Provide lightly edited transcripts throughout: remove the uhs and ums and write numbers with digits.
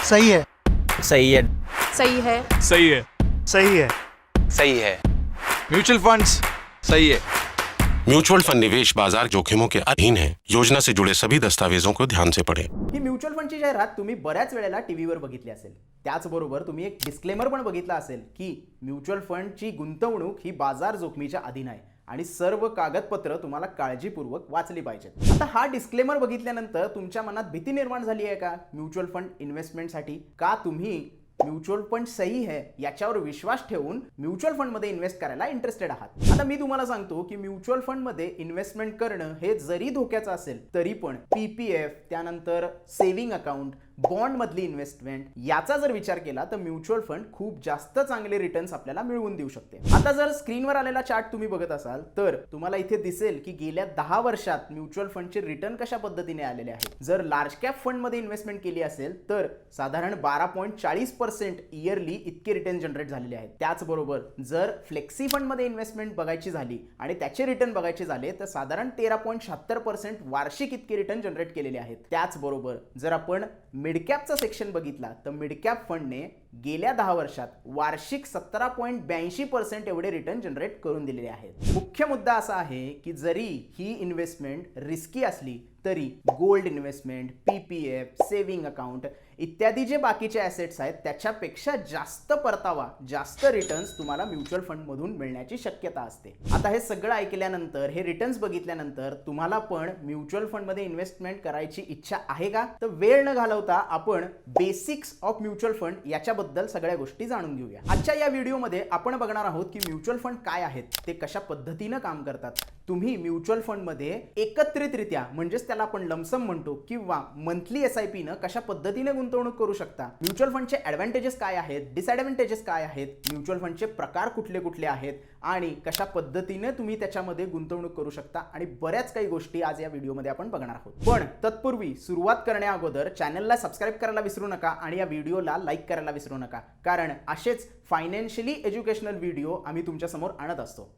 सही है। सही है। सही है। सही है। सही है। सही है। म्युच्युअल फंड्स सही है। म्यूचुअल फंड निवेश बाजार जोखिमों के अधीन है। योजना से जुड़े सभी दस्तावेजों को ध्यान से पढ़ें। ही म्युच्युअल फंडची जाहिरात तुम्ही बऱ्याच वेळेला टीव्हीवर बघितली असेल। त्याचबरोबर तुम्ही एक डिस्क्लेमर पण बघितला असेल की म्युच्युअल फंडची गुंतवणूक ही बाजार जोखमीच्या अधीन आहे आणि सर्व कागदपत्र तुम्हाला काळजीपूर्वक वाचली पाहिजेत। आता हा डिस्क्लेमर बघितल्यानंतर तुमच्या मनात भीती निर्माण झाली आहे का म्युच्युअल फंड इन्व्हेस्टमेंटसाठी? का तुम्ही म्युच्युअल फंड सही है याच्यावर विश्वास ठेवून म्युच्युअल फंड मध्ये इन्व्हेस्ट करायला इंटरेस्टेड आहात? आता मी तुम्हाला सांगतो की म्युच्युअल फंड मध्ये इन्व्हेस्टमेंट करणं हे जरी धोक्याचं असेल तरी पण पीपीएफ, त्यानंतर सेव्हिंग अकाउंट, बॉन्ड मधली इन्व्हेस्टमेंट याचा जर विचार केला तर म्युच्युअल फंड खूप जास्त चांगले रिटर्न्स आपल्याला मिळवून देऊ शकते। आता जर स्क्रीनवर आलेला चार्ट तुम्ही बघत असाल तर तुम्हाला इथे दिसेल की गेल्या 10 वर्षात म्युच्युअल फंडचे रिटर्न कशा पद्धतीने आलेले आहेत। जर लार्ज कॅप फंड मध्ये इन्व्हेस्टमेंट केली असेल तर साधारण 12.40% इयरली इतके रिटर्न जनरेट झालेले आहेत। त्याचबरोबर जर फ्लेक्सी फंड मध्ये इन्व्हेस्टमेंट बघायची झाली आणि त्याचे रिटर्न बघायचे झाले तर साधारण 13.76% वार्षिक इतके रिटर्न जनरेट केलेले आहेत। त्याचबरोबर जर आपण मिड कॅपचा सेक्शन बघितला तर मिड कॅप फंडने गेल्या 10 वर्षात वार्षिक 17.82% एवढे रिटर्न जनरेट करून दिलेले आहेत। मुख्य मुद्दा असा आहे की जरी ही इन्व्हेस्टमेंट रिस्की असली तरी gold investment, PPF, saving account इत्यादी जे बाकीचे ॲसेट्स आहेत त्याच्यापेक्षा जास्त परतावा, जास्त रिटर्न्स तुम्हाला म्युच्युअल फंड मधून मिळण्याची शक्यता असते। आता हे सगळं ऐकल्यानंतर, हे रिटर्न्स बघितल्यानंतर तुम्हाला पण म्युच्युअल फंड मध्ये इन्व्हेस्टमेंट करायची इच्छा आहे का? तर वेळ न घालवता आपण बेसिक्स ऑफ म्युच्युअल फंड याच्याबद्दल सगळ्या गोष्टी जाणून घेऊया। आजच्या या व्हिडिओमध्ये आपण बघणार आहोत की म्युच्युअल फंड काय आहेत, ते कशा पद्धतीने काम करतात। तुम्ही म्युच्युअल फंड मध्ये एकत्रितरित्या म्हणजेच त्याला आपण लमसम म्हणतो किंवा मंथली एसआयपी न कशा पद्धतीने गुंतवणूक करू शकता। म्युच्युअल फंडचे ॲडव्हांटेजेस काय आहेत, डिसॲडव्हांटेजेस काय आहेत, म्युच्युअल फंडचे प्रकार कुठले कुठले आहेत आणि कशा पद्धतीने तुम्ही त्याच्यामध्ये गुंतवणूक करू शकता आणि बऱ्याच काही गोष्टी आज या व्हिडिओमध्ये आपण बघणार आहोत। पण तत्पूर्वी सुरुवात करण्या अगोदर चॅनलला सबस्क्राइब करायला विसरू नका आणि या व्हिडिओला लाईक करायला विसरू नका, कारण असेच फायनान्शियली एज्युकेशनल व्हिडिओ आम्ही तुमच्या समोर आणत असतो।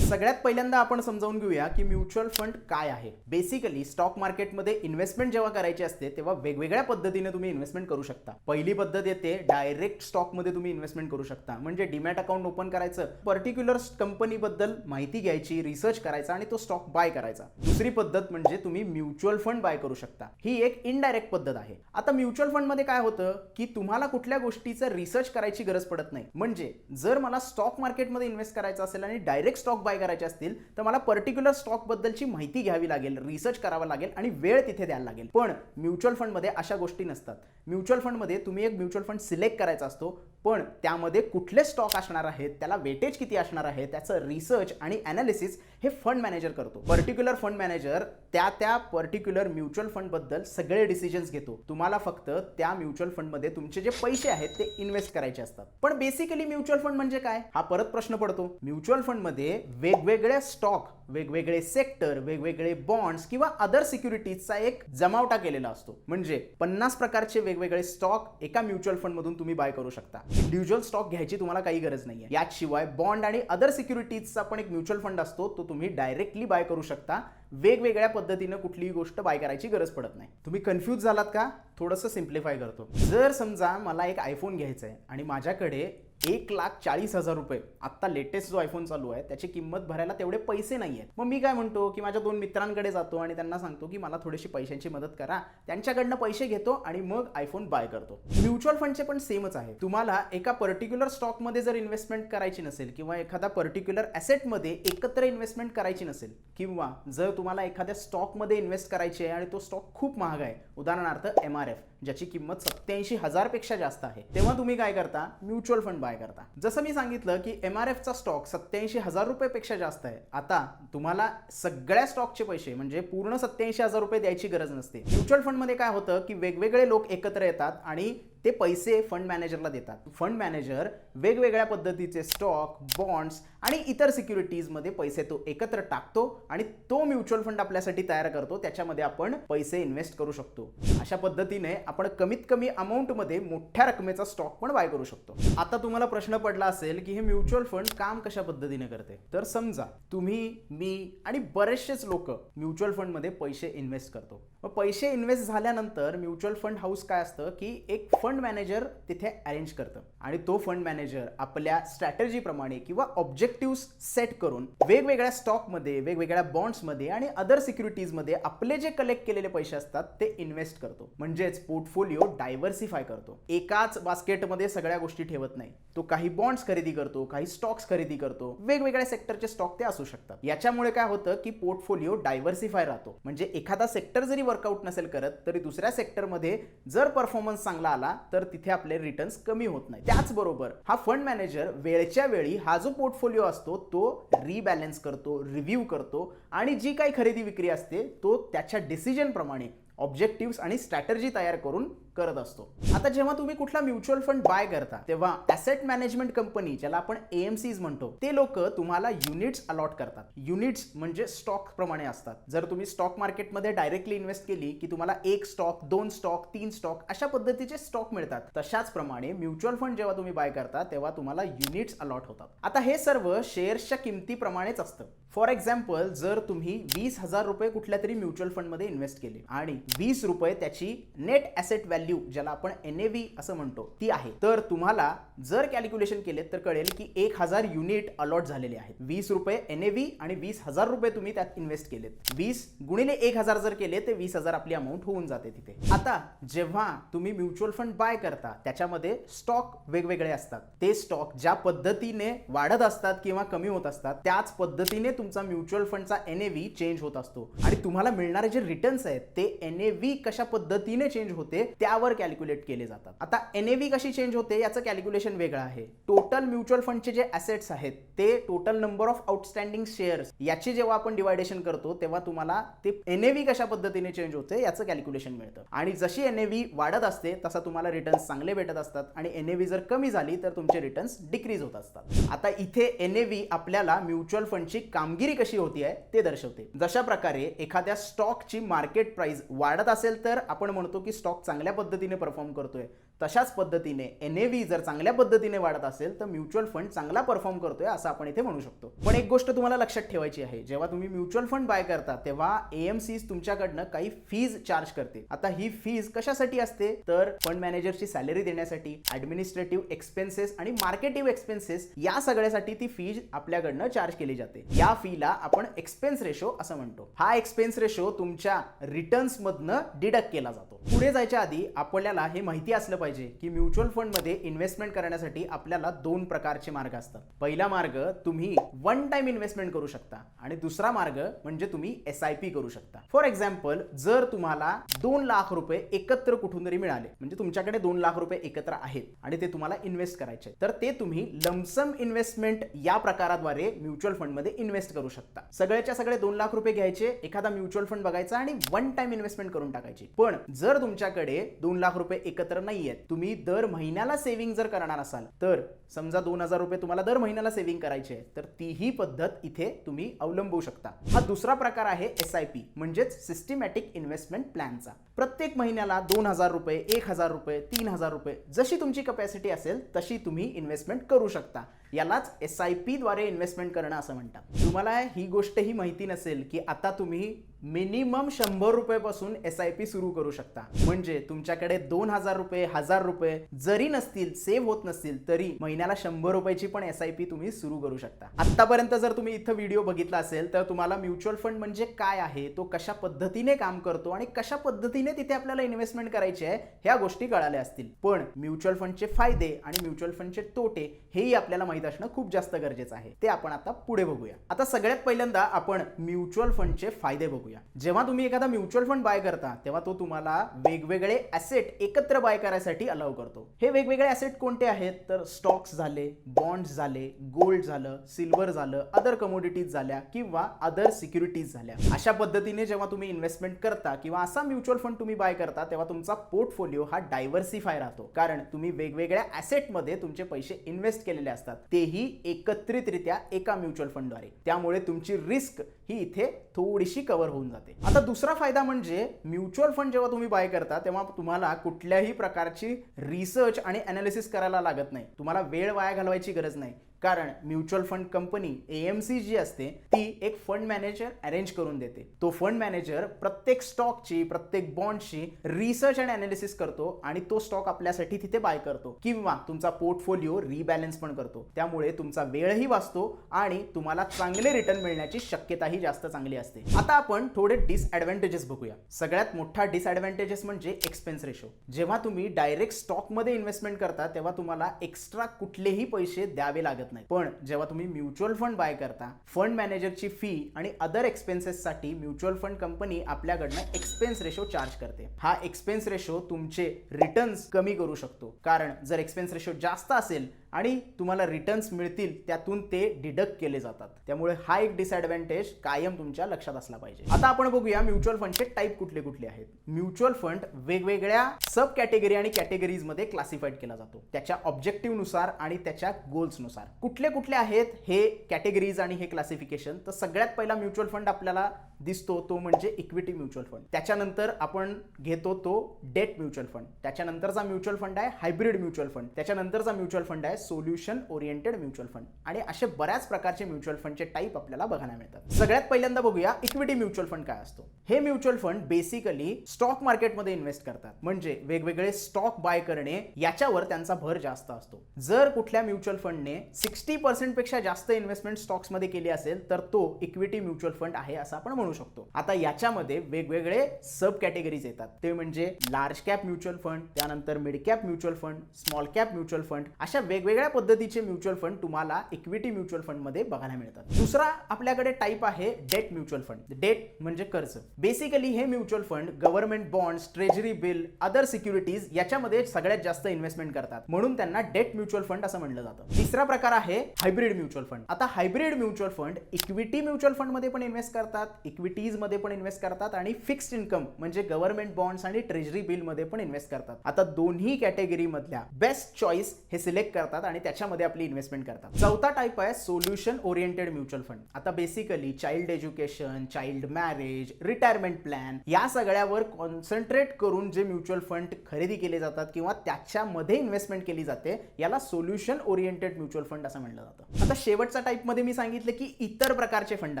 सगळ्यात पहिल्यांदा आपण समजावून घेऊया की म्युच्युअल फंड काय आहे। बेसिकली स्टॉक मार्केटमध्ये इन्व्हेस्टमेंट जेव्हा करायची असते तेव्हा वेगवेगळ्या पद्धतीने तुम्ही इन्व्हेस्टमेंट करू शकता। पहिली पद्धत येते डायरेक्ट स्टॉक मध्ये तुम्ही इन्व्हेस्टमेंट करू शकता, म्हणजे डीमॅट अकाउंट ओपन करायचं, पर्टिक्युलर कंपनी बद्दल माहिती घ्यायची, रिसर्च करायचा आणि तो स्टॉक बाय करायचा। दुसरी पद्धत म्हणजे तुम्ही म्युच्युअल फंड बाय करू शकता, ही एक इनडायरेक्ट पद्धत आहे। आता म्युच्युअल फंड मध्ये काय होतं की तुम्हाला कुठल्या गोष्टीचं रिसर्च करायची गरज पडत नाही। म्हणजे जर मला स्टॉक मार्केटमध्ये इन्व्हेस्ट करायचं असेल आणि डायरेक्ट स्टॉक बाय करायचे असतील तर मला पर्टिक्युलर स्टॉक बद्दलची माहिती घ्यावी लागेल, रिसर्च करावा लागेल आणि वेळ तिथे द्यायला लागेल। पण म्युच्युअल फंड मध्ये अशा गोष्टी नसतात। म्युच्युअल फंड मध्ये तुम्ही एक म्युच्युअल फंड सिलेक्ट करायचा असतो, पण त्यामध्ये कुठले स्टॉक असणार आहेत, त्याला वेटेज किती असणार आहे, त्याचं रिसर्च आणि ॲनालिसिस हे फंड मॅनेजर करतो। पर्टिक्युलर फंड मॅनेजर त्या पर्टिक्युलर म्युच्युअल फंड बद्दल सगळे डिसिजन्स घेतो। तुम्हाला फक्त त्या म्युच्युअल फंड मध्ये तुमचे जे पैसे आहेत ते इन्व्हेस्ट करायचे असतात। पण बेसिकली म्युच्युअल फंड म्हणजे काय हा परत प्रश्न पडतो। म्युच्युअल फंड मध्ये वेगवेगळे स्टॉक, वेगवेगळे सेक्टर, वेगवेगळे बॉन्ड्स किंवा अदर सिक्युरिटीजचा एक जमावटा केलेला असतो। म्हणजे 50 प्रकारचे वेगवेगळे स्टॉक एका म्युच्युअल फंड मधून तुम्ही बाय करू शकता। इंडिव्हिज्युअल स्टॉक घ्यायची तुम्हाला काही गरज नाहीये। याशिवाय बॉन्ड आणि अदर सिक्युरिटीजचा पण एक म्युच्युअल फंड असतो, तो तुम्ही डायरेक्टली बाय करू शकता। वेगवेगळ्या पद्धतीने कुठलीही गोष्ट बाय करायची गरज पडत नाही। तुम्ही कन्फ्यूज झालात का? थोडंसं सिम्प्लिफाय करतो। जर समजा मला एक आयफोन घ्यायचा आहे आणि माझ्याकडे 1,40,000 रुपये, आता लेटेस्ट जो आयफोन चालू आहे त्याची किंमत भरायला तेवढे पैसे नाही आहेत। मग मी काय म्हणतो की माझ्या 2 मित्रांकडे जातो आणि त्यांना सांगतो की मला थोडीशी पैशांची मदत करा, त्यांच्याकडनं पैसे घेतो आणि मग आयफोन बाय करतो। म्युच्युअल फंडचे पण सेमच आहे। तुम्हाला एका पर्टिक्युलर स्टॉक मध्ये जर इन्व्हेस्टमेंट करायची नसेल किंवा एखादा पर्टिक्युलर ॲसेट मध्ये एकत्र इन्व्हेस्टमेंट करायची नसेल किंवा जर तुम्हाला एखाद्या स्टॉक मध्ये इन्व्हेस्ट करायची आहे आणि तो स्टॉक खूप महाग आहे, उदाहरणार्थ MRF ज्याची किंमत 87,000 पेक्षा जास्त आहे, तेव्हा तुम्ही काय करता? म्युच्युअल फंड बाय करता। जसं मी सांगितलं की MRF चा स्टॉक 87,000 रुपये पेक्षा जास्त आहे। आता तुम्हाला सगळ्या स्टॉकचे पैसे म्हणजे पूर्ण 87,000 रुपये द्यायची गरज नसते। म्युच्युअल फंड मध्ये काय होतं की वेगवेगळे लोक एकत्र येतात आणि ते पैसे फंड मॅनेजरला देतात. फंड मॅनेजर वेगवेगळ्या पद्धतीचे स्टॉक, बॉन्ड्स आणि इतर सिक्युरिटीज मध्ये पैसे तो एकत्र टाकतो आणि तो म्युच्युअल फंड आपल्यासाठी तयार करतो. त्याच्यामध्ये आपण पैसे इन्व्हेस्ट करू शकतो. अशा पद्धतीने आपण कमीत कमी अमाऊंट मध्ये मोठ्या रकमेचा स्टॉक पण बाय करू शकतो. आता तुम्हाला प्रश्न पडला असेल की हे म्युच्युअल फंड काम कशा पद्धतीने करते. तर समजा तुम्ही, मी आणि बरेचसेच लोक म्युच्युअल फंड मध्ये पैसे इन्व्हेस्ट करतो. मग पैसे इन्व्हेस्ट झाल्यानंतर म्युच्युअल फंड हाऊस काय असतं की एक फंड मॅनेजर तिथे अरेंज करतं आणि तो फंड मॅनेजर आपल्या स्ट्रॅटेजी प्रमाणे किंवा ऑब्जेक्टिव्ह सेट करून वेगवेगळ्या स्टॉकमध्ये, वेगवेगळ्या बॉन्ड्समध्ये आणि अदर सिक्युरिटीजमध्ये आपले जे कलेक्ट केलेले पैसे असतात ते इन्व्हेस्ट करतो. म्हणजेच पोर्टफोलिओ डायव्हर्सिफाय करतो. एकाच बास्केटमध्ये सगळ्या गोष्टी ठेवत नाही. तो काही बॉन्ड्स खरेदी करतो, काही स्टॉक्स खरेदी करतो. वेगवेगळ्या सेक्टरचे स्टॉक ते असू शकतात. याच्यामुळे काय होतं की पोर्टफोलिओ डायव्हर्सिफाय राहतो. म्हणजे एखादा सेक्टर जरी वर्कआउट नसेल करत तरी दुसऱ्या सेक्टरमध्ये जर परफॉर्मन्स चांगला आला तर तिथे आपले रिटर्न्स कमी होत नाही. त्याचबरोबर हा फंड मॅनेजर वेळच्या वेळी हा जो पोर्टफोलिओ असतो तो रिबॅलन्स करतो, रिव्ह्यू करतो आणि जी काही खरेदी विक्री असते तो त्याच्या डिसिजन प्रमाणे ऑब्जेक्टिव्ह आणि स्ट्रॅटेजी तयार करून करत असतो. आता जेव्हा तुम्ही कुठला म्युच्युअल फंड बाय करता तेव्हा ॲसेट मॅनेजमेंट कंपनी, ज्याला आपण AMCs म्हणतो, ते लोक तुम्हाला युनिट्स अलॉट करतात. युनिट्स म्हणजे स्टॉक प्रमाणे असतात. जर तुम्ही स्टॉक मार्केटमध्ये डायरेक्टली इन्व्हेस्ट केली की तुम्हाला 1 स्टॉक, 2 स्टॉक, 3 स्टॉक अशा पद्धतीचे स्टॉक मिळतात. तशाच प्रमाणे म्युच्युअल फंड जेव्हा तुम्ही बाय करता तेव्हा तुम्हाला युनिट्स अलॉट होतात. आता हे सर्व शेअर्सच्या किमतीप्रमाणेच असतं. फॉर एक्झाम्पल, जर तुम्ही 20,000 रुपये कुठल्या तरी म्युच्युअल फंडमध्ये इन्व्हेस्ट केले आणि 20 रुपये त्याची नेट ॲसेट व्हॅल्यू, ज्याला आपण NAV असं म्हणतो, ती आहे, तर तुम्हाला जर कॅल्क्युलेशन केले तर कळेल की 1000 युनिट अलॉट झालेले आहेत. 20 रुपये NAV आणि 20,000 रुपये तुम्ही त्यात इन्व्हेस्ट केलेत. 20 गुणिले 1000 जर केले तर 20,000 आपली अमाऊंट होऊन जाते तिथे. आता जेव्हा तुम्ही म्युच्युअल फंड बाय करता त्याच्यामध्ये स्टॉक वेगवेगळे असतात. ते स्टॉक ज्या पद्धतीने वाढत असतात किंवा कमी होत असतात त्याच पद्धतीने तुमचा म्युच्युअल फंडचा NAV चेंज होत असतो आणि तुम्हाला मिळणारे जे रिटर्न्स आहेत ते NAV कशा पद्धतीने चेंज होते त्यावर कॅल्क्युलेट केले जातात. आता NAV कशी चेंज होते याचं कॅल्क्युलेशन वेगळं आहे. टोटल म्युच्युअल फंडचे जे ॲसेट्स आहेत ते total number of outstanding shares याची जेव्हा आपण डिवायडेशन करतो तेव्हा तुम्हाला ते NAV कशा पद्धतीने चेंज होते याचं कॅल्क्युलेशन मिळतं आणि जशी NAV वाढत असते तसा तुम्हाला रिटर्न्स चांगले भेटत असतात आणि NAV जर कमी झाली तर तुमचे रिटर्न्स डिक्रीज होत असतात. आता इथे NAV आपल्याला म्युच्युअल फंडची कामगिरी कशी होती आहे ते दर्शवते. जशा प्रकारे एखाद्या स्टॉकची मार्केट प्राइस वाढत असेल तर आपण म्हणतो की स्टॉक चांगल्या पद्धतीने परफॉर्म करतोय. तशाच पद्धतीने NAV जर चांगल्या पद्धतीने वाढत असेल तर म्युच्युअल फंड चांगला परफॉर्म करतोय असं आपण इथे म्हणू शकतो. पण एक गोष्ट तुम्हाला लक्षात ठेवायची आहे, जेव्हा तुम्ही म्युच्युअल फंड बाय करता तेव्हा AMCs तुमच्याकडनं काही फीज चार्ज करते. आता ही फीज कशासाठी असते तर फंड मॅनेजरची सॅलरी देण्यासाठी, ॲडमिनिस्ट्रेटिव्ह एक्सपेन्सेस आणि मार्केटिव्ह एक्सपेन्सेस या सगळ्यासाठी ती फीज आपल्याकडनं चार्ज केली जाते. या फीला आपण एक्सपेन्स रेशो असं म्हणतो. हा एक्सपेन्स रेशो तुमच्या रिटर्न्स मधनं डिडक्ट केला जातो. पुढे जायच्या आधी आपल्याला हे माहिती असलं पाहिजे की म्युच्युअल फंड मध्ये इन्व्हेस्टमेंट करण्यासाठी आपल्याला 2 प्रकारचे मार्ग असतात. पहिला मार्ग तुम्ही वन टाइम इन्व्हेस्टमेंट करू शकता आणि दुसरा मार्ग म्हणजे तुम्ही SIP करू शकता. फॉर एक्झाम्पल, जर तुम्हाला 2 लाख रुपये एकत्र कुठून तरी मिळाले, म्हणजे तुमच्याकडे 2 लाख रुपये एकत्र आहेत आणि ते तुम्हाला इन्व्हेस्ट करायचे, तर ते तुम्ही लमसम इन्व्हेस्टमेंट या प्रकाराद्वारे म्युच्युअल फंड मध्ये इन्व्हेस्ट करू शकता. सगळ्याच्या सगळे 2 लाख रुपये घ्यायचे, एखादा म्युच्युअल फंड बघायचा आणि वन टाइम इन्व्हेस्टमेंट करून टाकायची. पण जर तुमच्याकडे 2 लाख रुपये एकत्र नाहीयेत, तुम्ही दर महिन्याला सेव्हिंग जर करणार असाल, तर समजा 2000 रुपये तुम्हाला दर महिन्याला सेव्हिंग करायचे, तर तीही पद्धत इथे तुम्ही अवलंबू शकता. हा दुसरा प्रकार आहे SIP म्हणजेच सिस्टमॅटिक इन्व्हेस्टमेंट प्लॅनचा. प्रत्येक महिन्याला 2000 रुपये, 1000 रुपये, 3000 रुपये जशी तुमची कॅपॅसिटी असेल तशी तुम्ही इन्व्हेस्टमेंट करू शकता. यालाच SIP द्वारे इन्व्हेस्टमेंट करणं असं म्हणतात. तुम्हाला ही गोष्टही माहिती नसेल की आता तुम्ही मिनिमम 100 रुपयापासून SIP सुरू करू शकता. म्हणजे तुमच्याकडे 2000 रुपये, 1000 रुपये जरी नसतील, सेव्ह होत नसतील, तरी महिन्याला 100 रुपयाची पण SIP तुम्ही सुरू करू शकता. आतापर्यंत जर तुम्ही इथं व्हिडिओ बघितला असेल तर तुम्हाला म्युच्युअल फंड म्हणजे काय आहे, तो कशा पद्धतीने काम करतो आणि कशा पद्धतीने तिथे आपल्याला इन्व्हेस्टमेंट करायची आहे ह्या गोष्टी कळाल्या असतील. पण म्युच्युअल फंडचे फायदे आणि म्युच्युअल फंडचे तोटे हेही आपल्याला माहित असणं खूप जास्त गरजेचं आहे. ते आपण आता पुढे बघूया. आता सगळ्यात पहिल्यांदा आपण म्युच्युअल फंडचे फायदे बघूया. बघूया. जेव्हा तुम्ही एखादा म्युच्युअल फंड बाय करता तेव्हा तो तुम्हाला वेगवेगळे ॲसेट एकत्र बाय करायसाठी अलाउ करतो. हे वेगवेगळे ॲसेट कोणते आहेत तर स्टॉक्स झाले, बॉन्ड्स झाले, गोल्ड झालं, सिल्वर झालं, अदर कमोडिटीज झाल्या किंवा अदर सिक्युरिटीज झाल्या. अशा पद्धतीने जेव्हा तुम्ही इन्व्हेस्टमेंट करता किंवा असा म्युच्युअल फंड तुम्ही बाय करता तेव्हा तुमचा पोर्टफोलिओ हा डायव्हर्सिफाय राहतो, कारण तुम्ही वेगवेगळ्या ॲसेटमध्ये तुमचे पैसे इन्व्हेस्ट केलेले असतात, तेही एकत्रितरित्या एका म्युच्युअल फंडद्वारे. त्यामुळे तुमची रिस्क ही इथे थोडीशी कव्हर होऊन जाते. आता दुसरा फायदा म्हणजे म्युच्युअल फंड जेव्हा तुम्ही बाय करता तेव्हा तुम्हाला कुठल्याही प्रकारची रिसर्च आणि अनालिसिस करायला लागत नाही. तुम्हाला वेळ वाया घालवायची गरज नाही, कारण म्युच्युअल फंड कंपनी AMC जी असते ती एक फंड मॅनेजर अरेंज करून देते. तो फंड मॅनेजर प्रत्येक स्टॉकची, प्रत्येक बॉन्डची रिसर्च आणि अनालिसिस करतो आणि तो स्टॉक आपल्यासाठी तिथे बाय करतो किंवा तुमचा पोर्टफोलिओ रिबॅलन्स पण करतो. त्यामुळे तुमचा वेळही वाचतो आणि तुम्हाला चांगले रिटर्न मिळण्याची शक्यताही जास्त चांगली असते. आता आपण थोडे डिसएडव्हान्टेजेस बघूया. सगळ्यात मोठा डिसएडव्हान्टेजेस म्हणजे एक्सपेन्स रेशो. जेव्हा तुम्ही डायरेक्ट स्टॉकमध्ये इन्व्हेस्टमेंट करता तेव्हा तुम्हाला एक्स्ट्रा कुठलेही पैसे द्यावे लागत नाही. पण जेव्हा तुम्ही म्युच्युअल फंड बाय करता, फंड मॅनेजरची फी आणि अदर एक्सपेन्सेससाठी म्युच्युअल फंड कंपनी आपल्याकडनं एक्सपेन्स रेशो चार्ज करते. हा एक्सपेन्स रेशो तुमचे रिटर्न्स कमी करू शकतो, कारण जर एक्सपेन्स रेशो जास्त असेल आणि तुम्हाला रिटर्न्स मिळतील त्यातून ते डिडक्ट केले जातात. त्यामुळे हा एक डिसएडव्हान्टेज कायम तुमच्या लक्षात असला पाहिजे. आता आपण बघूया म्युच्युअल फंडचे टाईप कुठले कुठले आहेत. म्युच्युअल फंड वेगवेगळ्या सब कॅटेगरी आणि कॅटेगरीज मध्ये क्लासिफाईड केला जातो, त्याच्या ऑब्जेक्टिव्ह नुसार आणि त्याच्या गोल्स नुसार. कुठले कुठले आहेत हे कॅटेगरीज आणि हे क्लासिफिकेशन तर सगळ्यात पहिला म्युच्युअल फंड आपल्याला दिसतो तो म्हणजे इक्विटी म्युच्युअल फंड. त्याच्यानंतर आपण घेतो तो डेट म्युच्युअल फंड. त्याच्यानंतरचा म्युच्युअल फंड आहे हायब्रिड म्युच्युअल फंड. त्याच्यानंतरचा म्युच्युअल फंड आहे सोल्युशन ओरिएंटेड म्युच्युअल फंड. आणि असे बऱ्याच प्रकारचे म्युच्युअल फंडचे टाईप आपल्याला बघायला मिळतात. सगळ्यात पहिल्यांदा बघूया इक्विटी म्युच्युअल फंड काय असतो. हे म्युच्युअल फंड बेसिकली स्टॉक मार्केटमध्ये इन्व्हेस्ट करतात, म्हणजे वेगवेगळे स्टॉक बाय करणे याच्यावर त्यांचा भर जास्त असतो. जर कुठल्या म्युच्युअल फंडने 60% पेक्षा जास्त इन्व्हेस्टमेंट स्टॉक्स मध्ये केली असेल तर तो इक्विटी म्युच्युअल फंड आहे असं आपण म्हणू शकतो. आता याच्यामध्ये वेगवेगळे सब कॅटेगरीज येतात, ते म्हणजे लार्ज कॅप म्युच्युअल फंड, त्यानंतर mid cap mutual fund, small cap mutual fund. अशा वेगवेगळ्या पद्धतीचे म्युच्युअल फंड तुम्हाला इक्विटी म्युच्युअल फंड मध्ये बघायला मिळतात. दुसरा आपल्याकडे टाईप आहे डेट म्युच्युअल फंड. डेट म्हणजे कर्ज. बेसिकली हे mutual fund government bonds, treasury bill, other securities याच्यामध्ये सगळ्यात जास्त इन्व्हेस्टमेंट करतात, म्हणून त्यांना डेट म्युच्युअल फंड असं म्हणलं जातं. तिसरा प्रकार आहे हायब्रिड म्युच्युअल फंड. आता hybrid mutual fund equity mutual fund मध्ये पण इन्व्हेस्ट करतात, इक्विटीज मध्ये पण इन्व्हेस्ट करतात आणि फिक्स्ड इन्कम म्हणजे गव्हर्नमेंट बॉन्ड्स आणि ट्रेजरी बिल मध्ये पण इन्व्हेस्ट करतात. आता दोन्ही कॅटेगरी मधल्या बेस्ट चॉईस हे सिलेक्ट करतात आणि त्याच्यामध्ये आपली इन्व्हेस्टमेंट करतात. चौथा टाईप आहे सोल्युशन ओरिएंटेड म्युच्युअल फंड. आता basically child education, child marriage, retirement plan या सगळ्यावर कॉन्सन्ट्रेट करून जे म्युच्युअल फंड खरेदी केले जातात किंवा त्याच्यामध्ये इन्व्हेस्टमेंट केली जाते याला सोल्युशन ओरिएंटेड म्युच्युअल फंड असं म्हणलं जातं. आता शेवटच्या टाईप मध्ये मी सांगितलं की इतर प्रकारचे फंड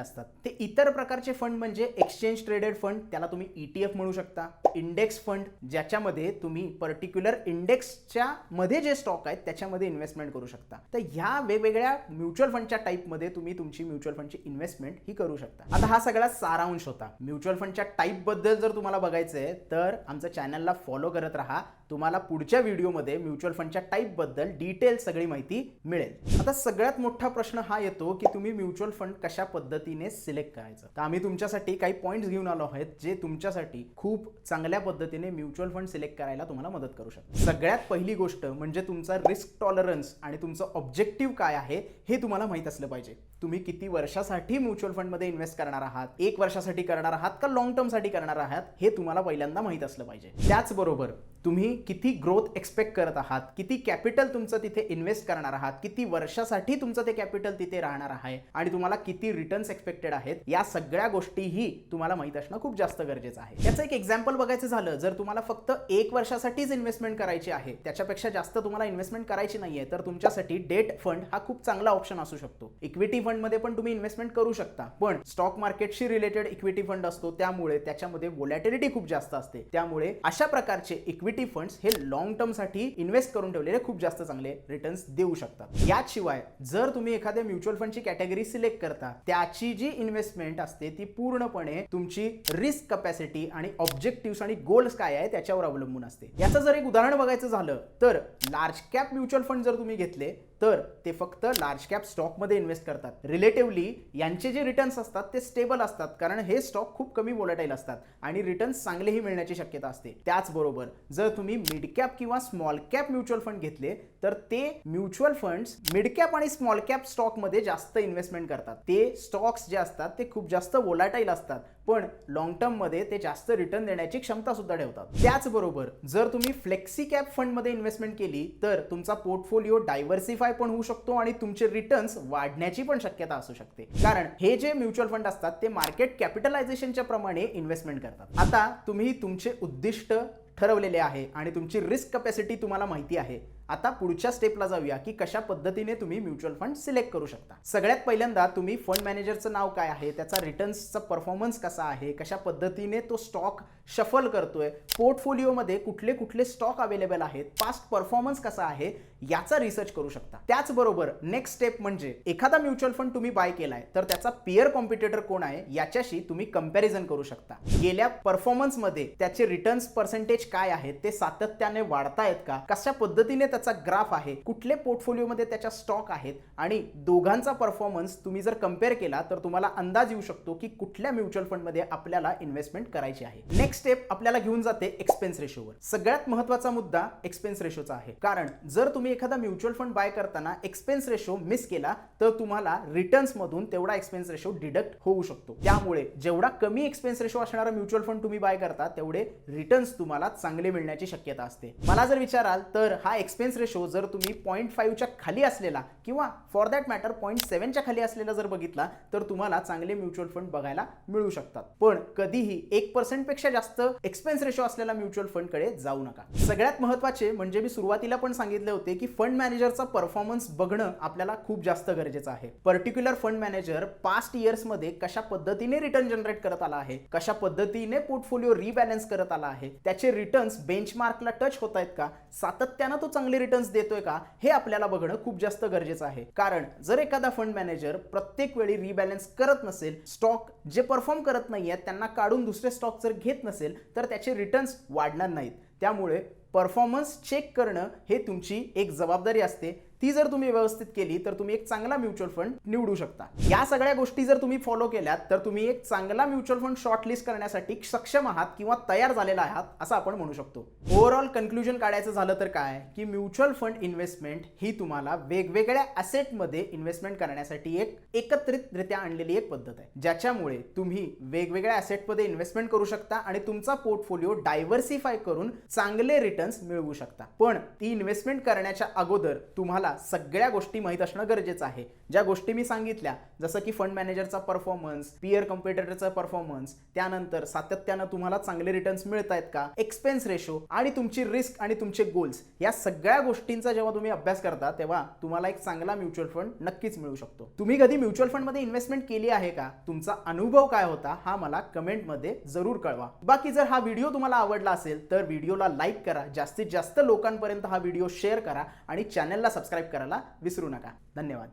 असतात. ते इतर प्रकारचे फंड म्हणजे एक्सचेंज ट्रेडेड फंड, त्याला तुम्ही ETF म्हणू शकता. इंडेक्स फंड, ज्याच्यामध्ये तुम्ही पर्टिक्युलर इंडेक्सच्या मध्ये जे स्टॉक आहेत त्याच्यामध्ये इन्व्हेस्टमेंट करू शकता. तर ह्या वेगवेगळ्या म्युच्युअल फंडच्या टाईप मध्ये तुम्ही तुमची म्युच्युअल फंडची इन्व्हेस्टमेंट ही करू शकता. आता हा सगळा सारांश होता. म्युच्युअल फंडच्या टाईप बद्दल जर तुम्हाला बघायचंय तर आमच्या चॅनलला फॉलो करत राहा. तुम्हाला पुढच्या व्हिडिओमध्ये म्युच्युअल फंडच्या टाईप बद्दल डिटेल सगळी माहिती मिळेल. आता सगळ्यात मोठा प्रश्न हा येतो की तुम्ही म्युच्युअल फंड कशा पद्धतीने सिलेक्ट करायचं. तर आम्ही तुमच्यासाठी काही पॉइंट्स घेऊन आलो आहेत जे तुमच्यासाठी खूप चांगल्या पद्धतीने म्युच्युअल फंड सिलेक्ट करायला तुम्हाला मदत करू शकतात. सगळ्यात पहिली गोष्ट म्हणजे तुमचा रिस्क टॉलरन्स आणि तुमचं ऑब्जेक्टिव्ह काय आहे हे तुम्हाला माहित असलं पाहिजे. तुम्ही किती वर्षासाठी म्युच्युअल फंड मध्ये इन्व्हेस्ट करणार आहात, 1 वर्षासाठी करणार आहात का लॉंग टर्म साठी करणार आहात हे तुम्हाला पहिल्यांदा माहित असलं पाहिजे. त्याचबरोबर तुम्ही किती ग्रोथ एक्सपेक्ट करत आहात, किती कॅपिटल तुमचं तिथे इन्व्हेस्ट करणार आहात, किती वर्षासाठी तुमचं ते कॅपिटल तिथे राहणार आहे आणि तुम्हाला किती रिटर्न्स एक्सपेक्टेड आहेत, या सगळ्या गोष्टीही तुम्हाला माहित असणं खूप जास्त गरजेचं आहे. याचं एक एक्झाम्पल बघायचं झालं, जर तुम्हाला फक्त 1 वर्षासाठीच इन्व्हेस्टमेंट करायची आहे, त्याच्यापेक्षा जास्त तुम्हाला इन्व्हेस्टमेंट करायची नाहीये, तर तुमच्यासाठी डेट फंड हा खूप चांगला ऑप्शन असू शकतो. इक्विटी फंड मध्ये पण तुम्ही इन्व्हेस्टमेंट करू शकता, पण स्टॉक मार्केटशी रिलेटेड इक्विटी फंड असतो, त्यामुळे त्याच्यामध्ये व्होलॅटिलिटी खूप जास्त असते. त्यामुळे अशा प्रकारचे इक्विटी फंड्स हे लॉंग टर्म साठी इन्व्हेस्ट करून ठेवलेले खूप जास्त चांगले रिटर्न्स देऊ शकतात. याशिवाय जर तुम्ही एखाद्या म्युच्युअल फंडची कॅटेगरी सिलेक्ट करता, त्याची जी इन्व्हेस्टमेंट असते ती पूर्णपणे तुमची रिस्क कॅपॅसिटी आणि ऑब्जेक्टिव्ह आणि गोल्स काय आहे त्याच्यावर अवलंबून असते. याचं जर एक उदाहरण बघायचं झालं तर लार्ज कॅप म्युच्युअल फंड जर तुम्ही घेतले तर ते फक्त लार्ज कॅप स्टॉकमध्ये इन्व्हेस्ट करतात. रिलेटिव्हली यांचे जे रिटर्न्स असतात ते स्टेबल असतात, कारण हे स्टॉक खूप कमी वोलेटाईल असतात आणि रिटर्न्स चांगलेही मिळण्याची शक्यता असते. त्याचबरोबर जर तुम्ही मिड कॅप किंवा स्मॉल कॅप म्युच्युअल फंड घेतले तर ते म्युच्युअल फंड्स मिड कॅप आणि स्मॉल कॅप स्टॉकमध्ये जास्त इन्व्हेस्टमेंट करतात. ते स्टॉक्स जे असतात ते खूप जास्त वोलाटाईल असतात, पण लॉंग टर्म मध्ये ते जास्त रिटर्न देण्याची क्षमता सुद्धा ठेवतात. त्याचबरोबर जर तुम्ही फ्लेक्सी कॅप फंड मध्ये इन्व्हेस्टमेंट केली तर तुमचा पोर्टफोलिओ डायव्हर्सिफाय पण होऊ शकतो आणि तुमचे रिटर्न्स वाढण्याची पण शक्यता असू शकते, कारण हे जे म्युच्युअल फंड असतात ते मार्केट कॅपिटलायझेशनच्या प्रमाणे इन्व्हेस्टमेंट करतात. आता तुम्ही तुमचे उद्दिष्ट ठरवलेले आहे आणि तुमची रिस्क कॅपॅसिटी तुम्हाला माहिती आहे. आता पुढच्या स्टेपला जाऊया की कशा पद्धतीने तुम्ही म्युच्युअल फंड सिलेक्ट करू शकता. सगळ्यात पहिल्यांदा तुम्ही फंड मॅनेजरचं नाव काय आहे, त्याचा रिटर्न्सचा परफॉर्मन्स कसा आहे, कशा पद्धतीने तो स्टॉक शफल करतोय, पोर्टफोलिओमध्ये कुठले कुठले स्टॉक अवेलेबल आहेत, पास्ट परफॉर्मन्स कसा आहे याचा रिसर्च करू शकता. त्याचबरोबर नेक्स्ट स्टेप म्हणजे एखादा म्युच्युअल फंड तुम्ही बाय केलाय तर त्याचा पियर कॉम्पिटिटर कोण आहे याच्याशी तुम्ही कंपॅरिझन करू शकता. गेल्या परफॉर्मन्समध्ये त्याचे रिटर्न्स पर्सेंटेज काय आहेत, ते सातत्याने वाढतायत का, कशा पद्धतीने त्याचा ग्राफ आहे, कुठले पोर्टफोलिओमध्ये त्याच्या स्टॉक आहेत आणि दोघांचा परफॉर्मन्स तुम्ही जर कंपेअर केला तर तुम्हाला अंदाज येऊ शकतो की कुठल्या म्युच्युअल फंडमध्ये आपल्याला इन्व्हेस्टमेंट करायची आहे. नेक्स्ट स्टेप आपल्याला घेऊन जाते एक्सपेन्स रेशोवर. सगळ्यात महत्त्वाचा मुद्दा एक्सपेन्स रेशोचा आहे, कारण जर तुम्ही एखादा म्युच्युअल फंड बाय करताना एक्सपेन्स रेशो मिस केला तर तुम्हाला रिटर्न्स मधून तेवढा एक्सपेन्स रेशो डिडक्ट होऊ शकतो. त्यामुळे जेवढा कमी एक्सपेन्स रेशो असणारा म्युच्युअल फंड तुम्ही बाय करता तेवढे रिटर्न्स तुम्हाला चांगले मिळण्याची शक्यता असते. मला जर विचाराल तर हा एक्सपेन्स रेशो जर तुम्ही 0.5 च्या खाली असलेला किंवा फॉर दॅट मॅटर 0.7 च्या खाली असलेला जर बघितला तर तुम्हाला चांगले म्युच्युअल फंड बघायला मिळू शकतात. पण कधीही 1% पेक्षा जास्त एक्सपेन्स रेशो असलेला म्युच्युअल फंड कडे जाऊ नका. सगळ्यात महत्त्वाचे म्हणजे मी सुरुवातीला पण सांगितले होते की फंड मॅनेजरचा परफॉर्मन्स बघणं आपल्याला खूप जास्त गरजेचं आहे. Particular fund manager past years मध्ये कशा पद्धतीने रिटर्न जनरेट करत आला आहे, कशा पद्धतीने पोर्टफोलिओ रिबॅलन्स करत आला आहे, त्याचे रिटर्न्स बेंचमार्कला टच होत आहेत का, सातत्यानं तो चांगले रिटर्न्स देतोय का, हे आपल्याला बघणं खूप जास्त गरजेचं आहे. कारण जर एखादा फंड मॅनेजर प्रत्येक वेळी रिबॅलन्स करत नसेल, स्टॉक जे परफॉर्म करत नाहीयेत त्यांना काढून दुसरे स्टॉक जर घेत नसेल तर त्याचे रिटर्न्स वाढणार नाहीत. त्यामुळे परफॉर्मन्स चेक करणं हे तुमची एक जबाबदारी असते. ती जर तुम्ही व्यवस्थित केली तर तुम्ही एक चांगला म्युच्युअल फंड निवडू शकता. या सगळ्या गोष्टी जर तुम्ही फॉलो केल्यात तर तुम्ही एक चांगला म्युच्युअल फंड शॉर्टलिस्ट करण्यासाठी सक्षम आहात किंवा तयार झालेला आहात असं आपण म्हणू शकतो. ओव्हरऑल कन्क्लुजन काढायचं झालं तर काय की म्युच्युअल फंड इन्व्हेस्टमेंट ही तुम्हाला वेगवेगळ्या ॲसेटमध्ये इन्व्हेस्टमेंट करण्यासाठी एक एकत्रितरित्या आणलेली एक पद्धत आहे, ज्याच्यामुळे तुम्ही वेगवेगळ्या ॲसेटमध्ये इन्व्हेस्टमेंट करू शकता आणि तुमचा पोर्टफोलिओ डायव्हर्सिफाय करून चांगले रिटर्न्स मिळवू शकता. पण ती इन्व्हेस्टमेंट करण्याच्या अगोदर तुम्हाला सगळ्या गोष्टी माहित असणं गरजेचं आहे. ज्या गोष्टी मी सांगितल्या जसं की फंड मॅनेजरचा परफॉर्मन्स, पियर कॉम्पिटिटरचा परफॉर्मन्स, त्यानंतर सातत्यानं तुम्हाला चांगले रिटर्न्स मिळत आहेत का, एक्सपेन्स रेशो आणि तुमची रिस्क आणि तुमचे गोल्स, या सगळ्या गोष्टींचा जेव्हा तुम्ही अभ्यास करता तेव्हा तुम्हाला एक चांगला म्युच्युअल फंड नक्कीच मिळू शकतो. तुम्ही कधी म्युच्युअल फंड मध्ये इन्व्हेस्टमेंट केली आहे का, तुमचा अनुभव काय होता हा मला कमेंटमध्ये जरूर कळवा. बाकी जर हा व्हिडिओ तुम्हाला आवडला असेल तर व्हिडिओला लाईक करा, जास्तीत जास्त लोकांपर्यंत हा व्हिडिओ शेअर करा आणि चॅनलला सबस्क्राईब करायला विसरू नका. धन्यवाद.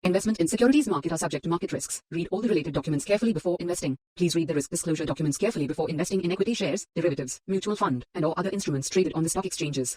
Investment in securities market are subject to market risks. Read all the related documents carefully before investing. Please read the risk disclosure documents carefully before investing in equity shares, derivatives, mutual fund, and or other instruments traded on the stock exchanges.